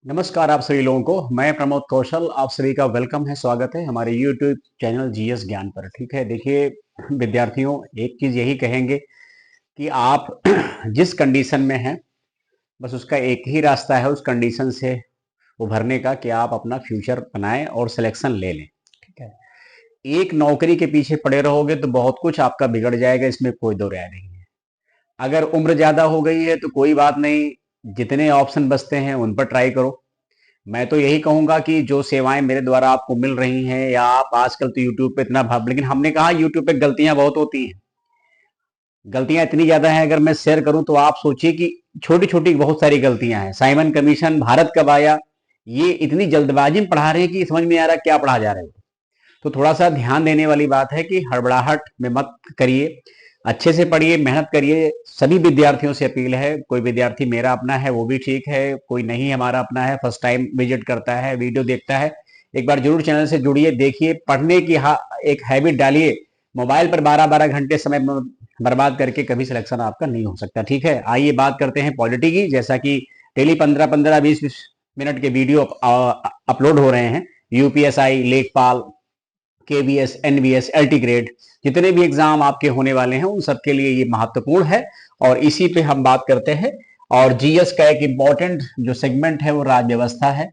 नमस्कार आप सभी लोगों को। मैं प्रमोद कौशल, आप सभी का वेलकम है, स्वागत है हमारे YouTube चैनल जीएस ज्ञान पर। ठीक है, देखिए विद्यार्थियों, एक चीज यही कहेंगे कि आप जिस कंडीशन में हैं, बस उसका एक ही रास्ता है उस कंडीशन से उभरने का कि आप अपना फ्यूचर बनाएं और सिलेक्शन ले लें। ठीक है, एक नौकरी के पीछे पड़े रहोगे तो बहुत कुछ आपका बिगड़ जाएगा, इसमें कोई दो राय नहीं है। अगर उम्र ज्यादा हो गई है तो कोई बात नहीं, जितने ऑप्शन बचते हैं उन पर ट्राई करो। मैं तो यही कहूंगा कि जो सेवाएं मेरे द्वारा आपको मिल रही हैं, या आप आजकल तो यूट्यूब पे इतना भाव, लेकिन हमने कहा यूट्यूब पे गलतियां बहुत होती हैं। गलतियां इतनी ज्यादा हैं, अगर मैं शेयर करूं तो आप सोचिए कि छोटी छोटी बहुत सारी गलतियां हैं। साइमन कमीशन भारत कब आया, ये इतनी जल्दबाजी में पढ़ा रहे हैं कि समझ में आ रहा क्या पढ़ा जा रहा है। तो थोड़ा सा ध्यान देने वाली बात है कि हड़बड़ाहट में मत करिए, अच्छे से पढ़िए, मेहनत करिए। सभी विद्यार्थियों से अपील है, कोई विद्यार्थी मेरा अपना है वो भी ठीक है, कोई नहीं हमारा अपना है, फर्स्ट टाइम विजिट करता है, वीडियो देखता है, एक बार जरूर चैनल से जुड़िए, देखिए, पढ़ने की एक हैबिट डालिए। मोबाइल पर 12-12 घंटे समय बर्बाद करके कभी सिलेक्शन आपका नहीं हो सकता। ठीक है, आइए बात करते हैं पॉलिटी की। जैसा कि डेली 15-15, 20-20 मिनट के वीडियो अपलोड हो रहे हैं। यूपीएसआई, लेखपाल, केवीएस, एनवीएस, एलटी ग्रेड, जितने भी एग्जाम आपके होने वाले हैं उन सबके लिए ये महत्वपूर्ण है, और इसी पे हम बात करते हैं। और जीएस का एक इंपॉर्टेंट जो सेगमेंट है वो राज्य व्यवस्था है।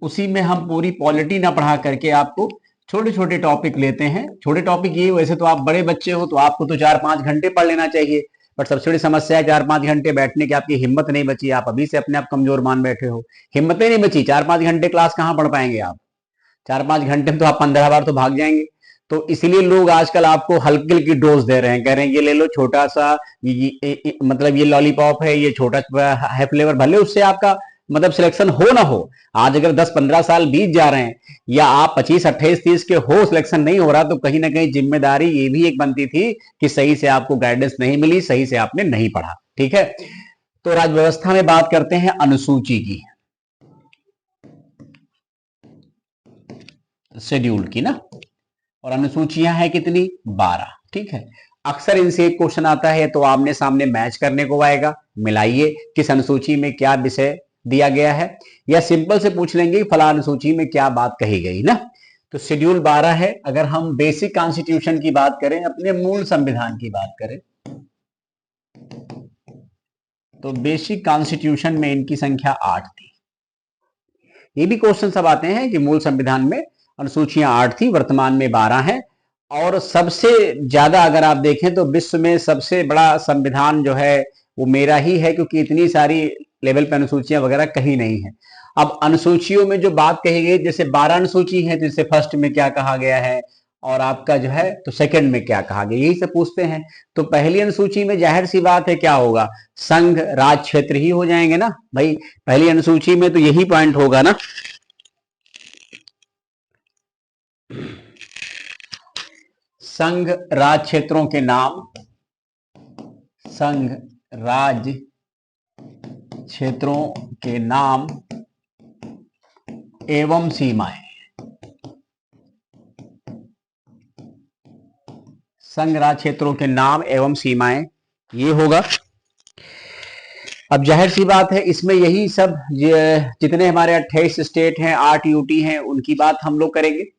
उसी में हम पूरी पॉलिटी ना पढ़ा करके आपको छोटे छोटे टॉपिक लेते हैं। छोटे टॉपिक ये, वैसे तो आप बड़े बच्चे हो तो आपको तो 4-5 घंटे पढ़ लेना चाहिए, बट सबसे बड़ी समस्या है 4-5 घंटे बैठने की आपकी हिम्मत नहीं बची। आप अभी से अपने आप कमजोर मान बैठे हो, हिम्मत ही नहीं बची। 4-5 घंटे क्लास कहाँ पढ़ पाएंगे आप? 4-5 घंटे में तो आप 15 बार तो भाग जाएंगे। तो इसलिए लोग आजकल आपको हल्की हल्की डोज दे रहे हैं, कह रहे हैं ये ले लो छोटा सा, मतलब ये लॉलीपॉप है, ये छोटा है फ्लेवर, भले उससे आपका मतलब सिलेक्शन हो ना हो। आज अगर 10-15 साल बीत जा रहे हैं, या आप 25-28-30 के हो, सिलेक्शन नहीं हो रहा, तो कहीं ना कहीं जिम्मेदारी ये भी एक बनती थी कि सही से आपको गाइडेंस नहीं मिली, सही से आपने नहीं पढ़ा। ठीक है, तो राज्य व्यवस्था में बात करते हैं अनुसूची की, शेड्यूल की ना। और अनुसूचियां हैं कितनी? 12। ठीक है, अक्सर इनसे एक क्वेश्चन आता है तो आमने सामने मैच करने को आएगा, मिलाइए किस अनुसूची में क्या विषय दिया गया है, या सिंपल से पूछ लेंगे फला अनुसूची में क्या बात कही गई ना। तो शेड्यूल 12 है। अगर हम बेसिक कॉन्स्टिट्यूशन की बात करें, अपने मूल संविधान की बात करें, तो बेसिक कॉन्स्टिट्यूशन में इनकी संख्या 8 थी। ये भी क्वेश्चन सब आते हैं कि मूल संविधान में अनुसूचियां 8 थी, वर्तमान में 12 है। और सबसे ज्यादा अगर आप देखें तो विश्व में सबसे बड़ा संविधान जो है वो मेरा ही है, क्योंकि इतनी सारी लेवल पे अनुसूचियां वगैरह कहीं नहीं है। अब अनुसूचियों में जो बात कही गई, जैसे 12 अनुसूची है, जैसे फर्स्ट में क्या कहा गया है, और आपका जो है तो सेकंड में क्या कहा गया, यही सब पूछते हैं। तो पहली अनुसूची में जाहिर सी बात है क्या होगा, संघ राज क्षेत्र ही हो जाएंगे ना भाई। पहली अनुसूची में तो यही पॉइंट होगा ना, संघ राज क्षेत्रों के नाम, संघ राज क्षेत्रों के नाम एवं सीमाएं, संघ राज क्षेत्रों के नाम एवं सीमाएं, ये होगा। अब जाहिर सी बात है इसमें यही सब जितने हमारे 28 स्टेट हैं, 8 यूटी हैं, उनकी बात हम लोग करेंगे।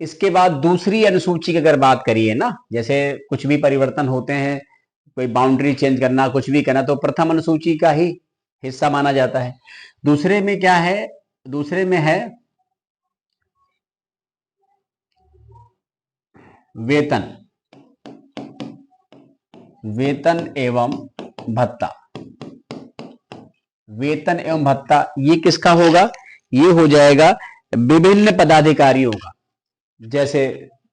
इसके बाद दूसरी अनुसूची की अगर बात करिए ना, जैसे कुछ भी परिवर्तन होते हैं, कोई बाउंड्री चेंज करना, कुछ भी करना, तो प्रथम अनुसूची का ही हिस्सा माना जाता है। दूसरे में क्या है? दूसरे में है वेतन, वेतन एवं भत्ता। वेतन एवं भत्ता ये किसका होगा? ये हो जाएगा विभिन्न पदाधिकारियों का, जैसे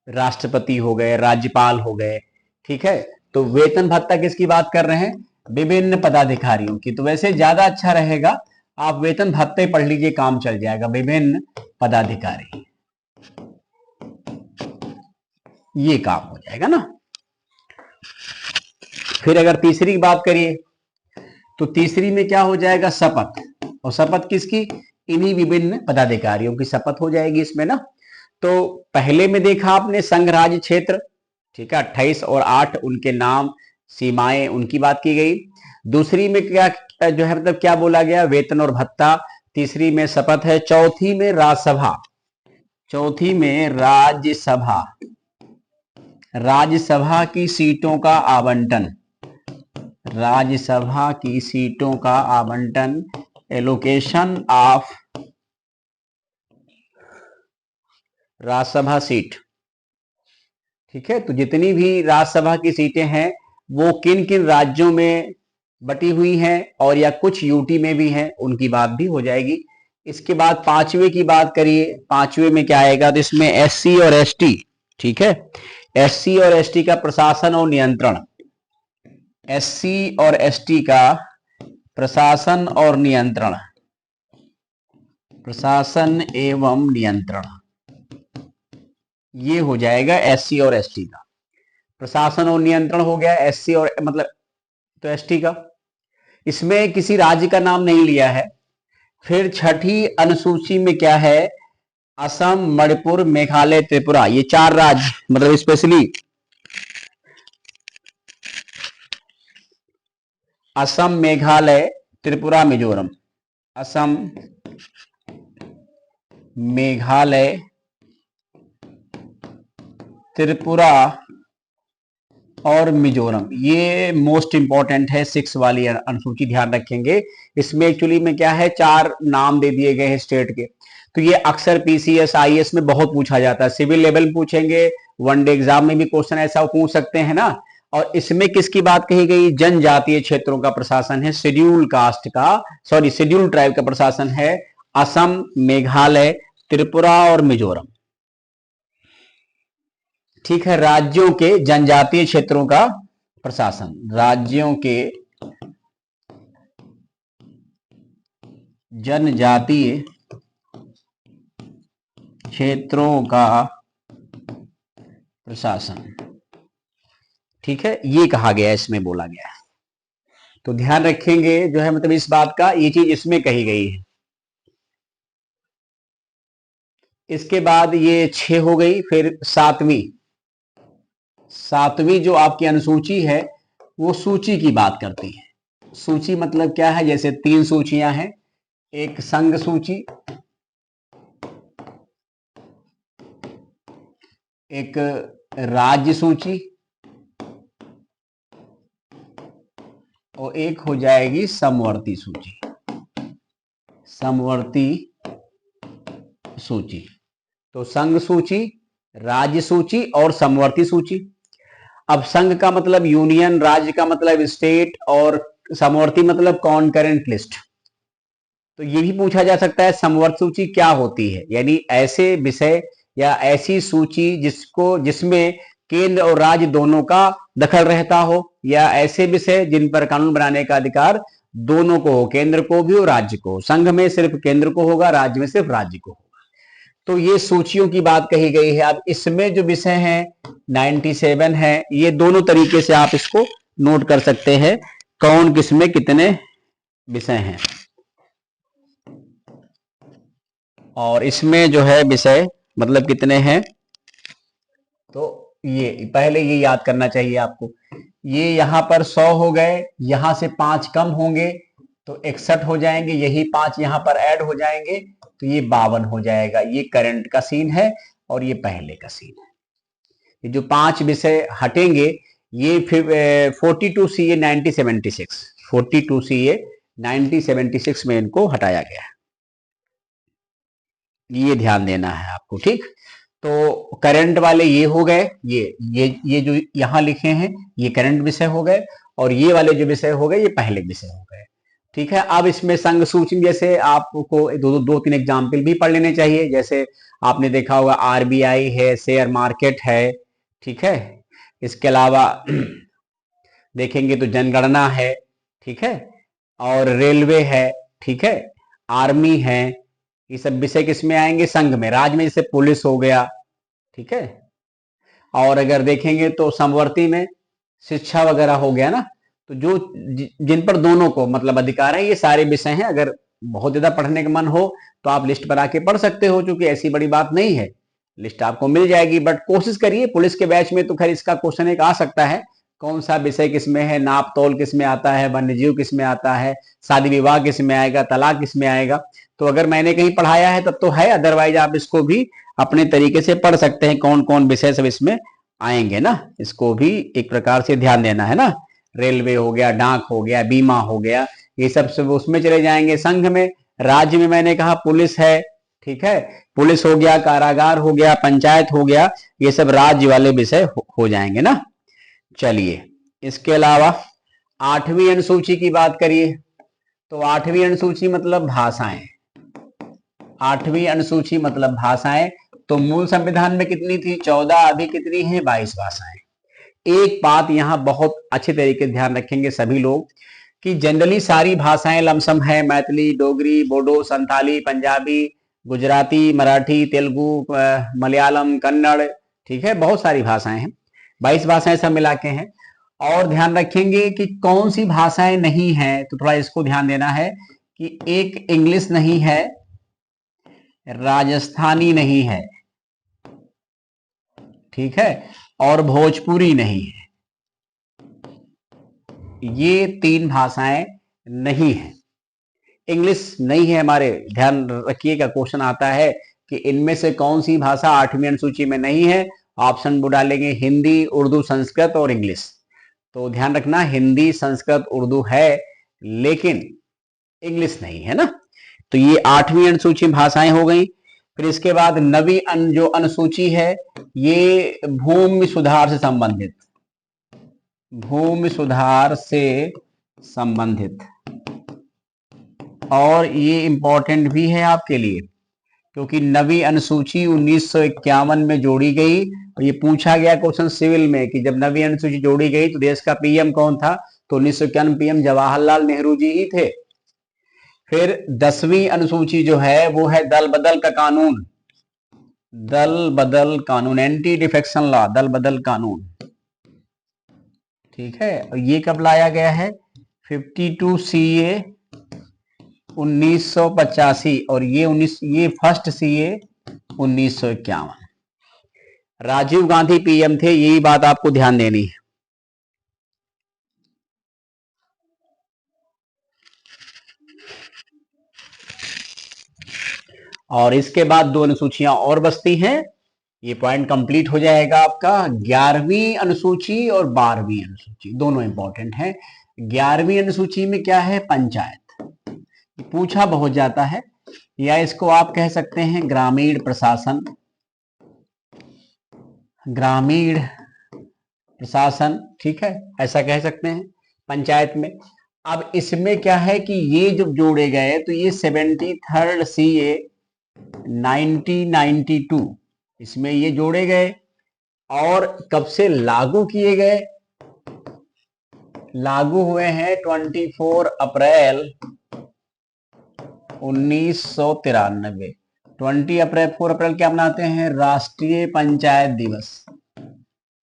राष्ट्रपति हो गए, राज्यपाल हो गए। ठीक है, तो वेतन भत्ता किसकी बात कर रहे हैं? विभिन्न पदाधिकारियों की। तो वैसे ज्यादा अच्छा रहेगा आप वेतन भत्ते पढ़ लीजिए, काम चल जाएगा, विभिन्न पदाधिकारी, ये काम हो जाएगा ना। फिर अगर तीसरी की बात करिए तो तीसरी में क्या हो जाएगा? शपथ। और शपथ किसकी? इन्हीं विभिन्न पदाधिकारियों की शपथ हो जाएगी इसमें ना। तो पहले में देखा आपने संघ राज्य क्षेत्र, ठीक है, 28 और 8 उनके नाम, सीमाएं, उनकी बात की गई। दूसरी में क्या जो है मतलब क्या बोला गया? वेतन और भत्ता। तीसरी में शपथ है, चौथी में राज्यसभा, चौथी में राज्यसभा, राज्यसभा की सीटों का आवंटन, राज्यसभा की सीटों का आवंटन, एलोकेशन ऑफ राज्यसभा सीट। ठीक है, तो जितनी भी राज्यसभा की सीटें हैं वो किन किन राज्यों में बटी हुई हैं और या कुछ यूटी में भी हैं, उनकी बात भी हो जाएगी। इसके बाद पांचवे की बात करिए, पांचवे में क्या आएगा, तो इसमें एससी और एसटी। ठीक है, एससी और एसटी का प्रशासन और नियंत्रण, एससी और एसटी का प्रशासन और नियंत्रण, प्रशासन एवं नियंत्रण, ये हो जाएगा एससी और एसटी का। प्रशासन और नियंत्रण हो गया एससी और मतलब तो एसटी का। इसमें किसी राज्य का नाम नहीं लिया है। फिर छठी अनुसूची में क्या है, असम, मणिपुर, मेघालय, त्रिपुरा, ये चार राज्य, मतलब स्पेशली असम, मेघालय, त्रिपुरा, मिजोरम, असम, मेघालय, त्रिपुरा और मिजोरम, ये मोस्ट इंपॉर्टेंट है, 6 वाली अनुसूची, ध्यान रखेंगे। इसमें एक्चुअली में क्या है, 4 नाम दे दिए गए हैं स्टेट के। तो ये अक्सर पीसीएस आईएएस में बहुत पूछा जाता है, सिविल लेवल में पूछेंगे, वनडे एग्जाम में भी क्वेश्चन ऐसा पूछ सकते हैं ना। और इसमें किसकी बात कही गई, जनजातीय क्षेत्रों का प्रशासन है, शेड्यूल कास्ट का, सॉरी शेड्यूल ट्राइब का प्रशासन है असम, मेघालय, त्रिपुरा और मिजोरम। ठीक है, राज्यों के जनजातीय क्षेत्रों का प्रशासन, राज्यों के जनजातीय क्षेत्रों का प्रशासन। ठीक है, ये कहा गया, इसमें बोला गया है। तो ध्यान रखेंगे जो है, मतलब इस बात का, ये चीज इसमें कही गई है। इसके बाद ये 6 हो गई। फिर सातवीं, सातवीं जो आपकी अनुसूची है वो सूची की बात करती है। सूची मतलब क्या है, जैसे 3 सूचियां हैं, एक संघ सूची, एक राज्य सूची और एक हो जाएगी समवर्ती सूची, समवर्ती सूची। तो संघ सूची, राज्य सूची और समवर्ती सूची। अब संघ का मतलब यूनियन, राज्य का मतलब स्टेट और समवर्ती मतलब कॉन्करेंट लिस्ट। तो ये भी पूछा जा सकता है समवर्ती सूची क्या होती है, यानी ऐसे विषय या ऐसी सूची जिसमें केंद्र और राज्य दोनों का दखल रहता हो, या ऐसे विषय जिन पर कानून बनाने का अधिकार दोनों को हो, केंद्र को भी और राज्य को। संघ में सिर्फ केंद्र को होगा, राज्य में सिर्फ राज्य को होगा। तो ये सूचियों की बात कही गई है। अब इसमें जो विषय है 97 है, ये दोनों तरीके से आप इसको नोट कर सकते हैं, कौन किसमें कितने विषय हैं। और इसमें जो है विषय मतलब कितने हैं, तो ये पहले ये याद करना चाहिए आपको। ये यहां पर 100 हो गए, यहां से 5 कम होंगे तो 61 हो जाएंगे, यही 5 यहां पर ऐड हो जाएंगे तो ये 52 हो जाएगा। ये करंट का सीन है और ये पहले का सीन है। ये जो 5 विषय हटेंगे ये फिर 42 CA 1976, 42 CA 1976 में इनको हटाया गया है, ये ध्यान देना है आपको। ठीक, तो करंट वाले ये हो गए, ये जो यहां लिखे हैं ये करंट विषय हो गए, और ये वाले जो विषय हो गए ये पहले विषय हो गए। ठीक है, अब इसमें संघ सूची जैसे आपको दो तीन एग्जाम्पल भी पढ़ लेने चाहिए। जैसे आपने देखा होगा आरबीआई है, शेयर मार्केट है, ठीक है, इसके अलावा देखेंगे तो जनगणना है, ठीक है, और रेलवे है, ठीक है, आर्मी है। ये सब विषय किसमें आएंगे, संघ में। राज्य में जैसे पुलिस हो गया, ठीक है, और अगर देखेंगे तो समवर्ती में शिक्षा वगैरह हो गया ना। तो जो जिन पर दोनों को मतलब अधिकार है, ये सारे विषय हैं। अगर बहुत ज्यादा पढ़ने का मन हो तो आप लिस्ट पर आके पढ़ सकते हो, क्योंकि ऐसी बड़ी बात नहीं है, लिस्ट आपको मिल जाएगी। बट कोशिश करिए, पुलिस के बैच में तो खैर इसका क्वेश्चन एक आ सकता है, कौन सा विषय किसमें है, नाप तोल किसमें आता है, वन्य जीव किसमें आता है, शादी विवाह किसमें आएगा, तलाक किसमें आएगा। तो अगर मैंने कहीं पढ़ाया है तब तो है, अदरवाइज आप इसको भी अपने तरीके से पढ़ सकते हैं, कौन कौन विषय सब इसमें आएंगे ना, इसको भी एक प्रकार से ध्यान देना है ना। रेलवे हो गया, डाक हो गया, बीमा हो गया, ये सब उसमें चले जाएंगे। संघ में, राज्य में मैंने कहा पुलिस है, ठीक है, पुलिस हो गया, कारागार हो गया, पंचायत हो गया, ये सब राज्य वाले विषय हो जाएंगे ना। चलिए, इसके अलावा 8वीं अनुसूची की बात करिए। तो 8वीं अनुसूची मतलब भाषाएं, 8वीं अनुसूची मतलब भाषाएं। तो मूल संविधान में कितनी थी? 14, अभी कितनी है? 22 भाषाएं। एक बात यहां बहुत अच्छे तरीके से ध्यान रखेंगे सभी लोग कि जनरली सारी भाषाएं लमसम है, मैथिली, डोगरी, बोडो, संथाली, पंजाबी, गुजराती, मराठी, तेलुगु, मलयालम, कन्नड़, ठीक है, बहुत सारी भाषाएं हैं, 22 भाषाएं सब मिला के हैं। और ध्यान रखेंगे कि कौन सी भाषाएं नहीं है, तो थोड़ा इसको ध्यान देना है कि एक इंग्लिश नहीं है, राजस्थानी नहीं है, ठीक है, और भोजपुरी नहीं है, ये 3 भाषाएं नहीं है। इंग्लिश नहीं है हमारे, ध्यान रखिएगा, क्वेश्चन आता है कि इनमें से कौन सी भाषा 8वीं अनुसूची में नहीं है। ऑप्शन वो डालेंगे हिंदी, उर्दू, संस्कृत और इंग्लिश। तो ध्यान रखना, हिंदी, संस्कृत, उर्दू है लेकिन इंग्लिश नहीं है ना। तो ये 8वीं अनुसूची भाषाएं हो गई। फिर इसके बाद 9वीं जो अनुसूची है, ये भूमि सुधार से संबंधित, भूमि सुधार से संबंधित, और ये इंपॉर्टेंट भी है आपके लिए क्योंकि 9वीं अनुसूची 1951 में जोड़ी गई। और ये पूछा गया क्वेश्चन सिविल में कि जब 9वीं अनुसूची जोड़ी गई तो देश का पीएम कौन था? तो 1951 पीएम जवाहरलाल नेहरू जी ही थे। फिर 10वीं अनुसूची जो है वो है दल बदल का कानून, दल बदल कानून, एंटी डिफेक्शन लॉ, दल बदल कानून, ठीक है। और ये कब लाया गया है? 52 CA 1985 और ये first CA 1951। Rajiv Gandhi PM थे, यही बात आपको ध्यान देनी है। और इसके बाद 2 अनुसूचियां और बचती हैं, ये पॉइंट कंप्लीट हो जाएगा आपका। 11वीं अनुसूची और 12वीं अनुसूची दोनों इंपॉर्टेंट हैं। 11वीं अनुसूची में क्या है? पंचायत, पूछा बहुत जाता है, या इसको आप कह सकते हैं ग्रामीण प्रशासन, ग्रामीण प्रशासन, ठीक है, ऐसा कह सकते हैं पंचायत में। अब इसमें क्या है कि ये जब जोड़े गए तो ये 73rd CA 1992 इसमें ये जोड़े गए। और कब से लागू किए गए? लागू हुए हैं 24 अप्रैल 1993। 4 अप्रैल क्या मनाते हैं? राष्ट्रीय पंचायत दिवस,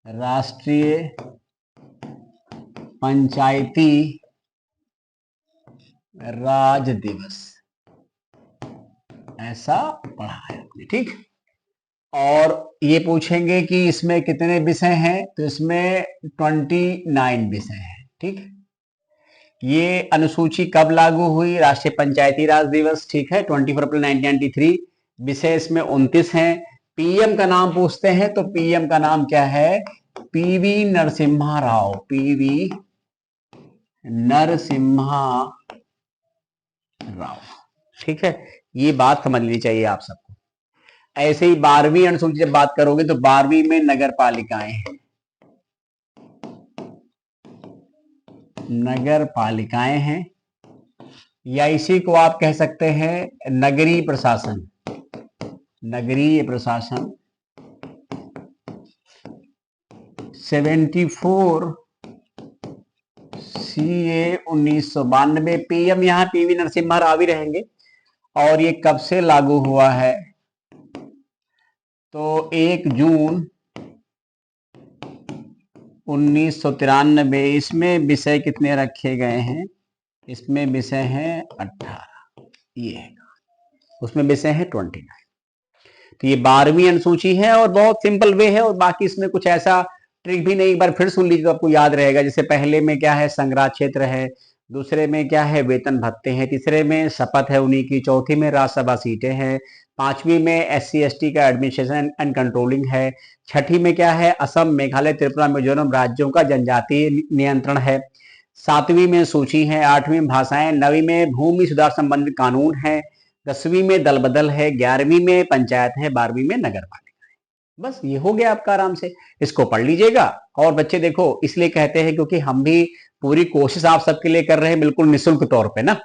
राष्ट्रीय पंचायती राज दिवस, ऐसा पढ़ा है आपने, ठीक। और ये पूछेंगे कि इसमें कितने विषय हैं, तो इसमें 29 विषय हैं, ठीक। ये अनुसूची कब लागू हुई? राष्ट्रीय पंचायती राज दिवस, ठीक है, 24 अप्रैल 1993। विषय इसमें 29 हैं। पीएम का नाम पूछते हैं तो पीएम का नाम क्या है? PV नरसिम्हा राव, PV नरसिम्हा राव, ठीक है। ये बात समझ लेनी चाहिए आप सबको। ऐसे ही 12वीं अनुसूची जब बात करोगे तो 12वीं में नगर पालिकाएं हैं, नगर पालिकाएं हैं, या इसी को आप कह सकते हैं नगरीय प्रशासन, नगरीय प्रशासन। 74 CA 1992, पीएम यहाँ PV नरसिम्हा राव ही रहेंगे। और ये कब से लागू हुआ है? तो 1 जून 1993। इसमें विषय कितने रखे गए हैं? इसमें विषय हैं 18, ये है, उसमें विषय है 29। तो ये 12वीं अनुसूची है और बहुत सिंपल वे है, और बाकी इसमें कुछ ऐसा ट्रिक भी नहीं, एक बार फिर सुन लीजिए तो आपको याद रहेगा। जैसे पहले में क्या है? संग्रह क्षेत्र है, दूसरे में क्या है, वेतन भत्ते हैं, तीसरे में शपथ है उन्हीं की, चौथी में राज्यसभा सीटें हैं, पांचवी में SC ST का एडमिनिस्ट्रेशन एंड कंट्रोलिंग है, छठी में क्या है, असम मेघालय त्रिपुरा मिजोरम राज्यों का जनजातीय नियंत्रण है, सातवीं में सूची है, आठवीं में भाषाएं, नवीं में भूमि सुधार संबंधित कानून है, 10वीं में दल बदल है, 11वीं में पंचायत है, 12वीं में नगर पालिका है। बस ये हो गया आपका, आराम से इसको पढ़ लीजिएगा। और बच्चे देखो, इसलिए कहते हैं क्योंकि हम भी पूरी कोशिश आप सबके लिए कर रहे हैं, बिल्कुल निःशुल्क तौर पे ना,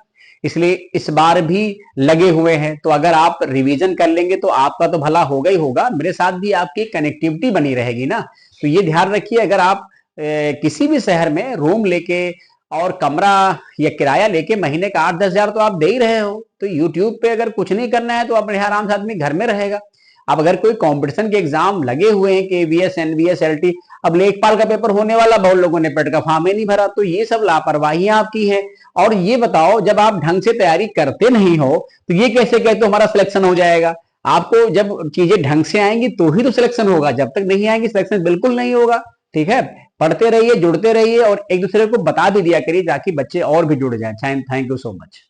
इसलिए इस बार भी लगे हुए हैं। तो अगर आप रिवीजन कर लेंगे तो आपका तो भला होगा ही होगा, मेरे साथ भी आपकी कनेक्टिविटी बनी रहेगी ना। तो ये ध्यान रखिए, अगर आप किसी भी शहर में रूम लेके और कमरा या किराया लेके महीने का 8-10 हजार तो आप दे ही रहे हो, तो यूट्यूब पे अगर कुछ नहीं करना है तो अपने आराम से आदमी घर में रहेगा। अब अगर कोई कंपटीशन के एग्जाम लगे हुए हैं, KVS NVS LT, अब लेखपाल का पेपर होने वाला, बहुत लोगों ने पेट का फॉर्म ही नहीं भरा, तो ये सब लापरवाहियां आपकी है। और ये बताओ, जब आप ढंग से तैयारी करते नहीं हो तो ये कैसे कहते हो हमारा सिलेक्शन हो जाएगा? आपको जब चीजें ढंग से आएंगी तो ही तो सिलेक्शन होगा, जब तक नहीं आएंगी सिलेक्शन बिल्कुल नहीं होगा। ठीक है, पढ़ते रहिए, जुड़ते रहिए और एक दूसरे को बता भी दिया करिए ताकि बच्चे और भी जुड़ जाए। Thank you so much.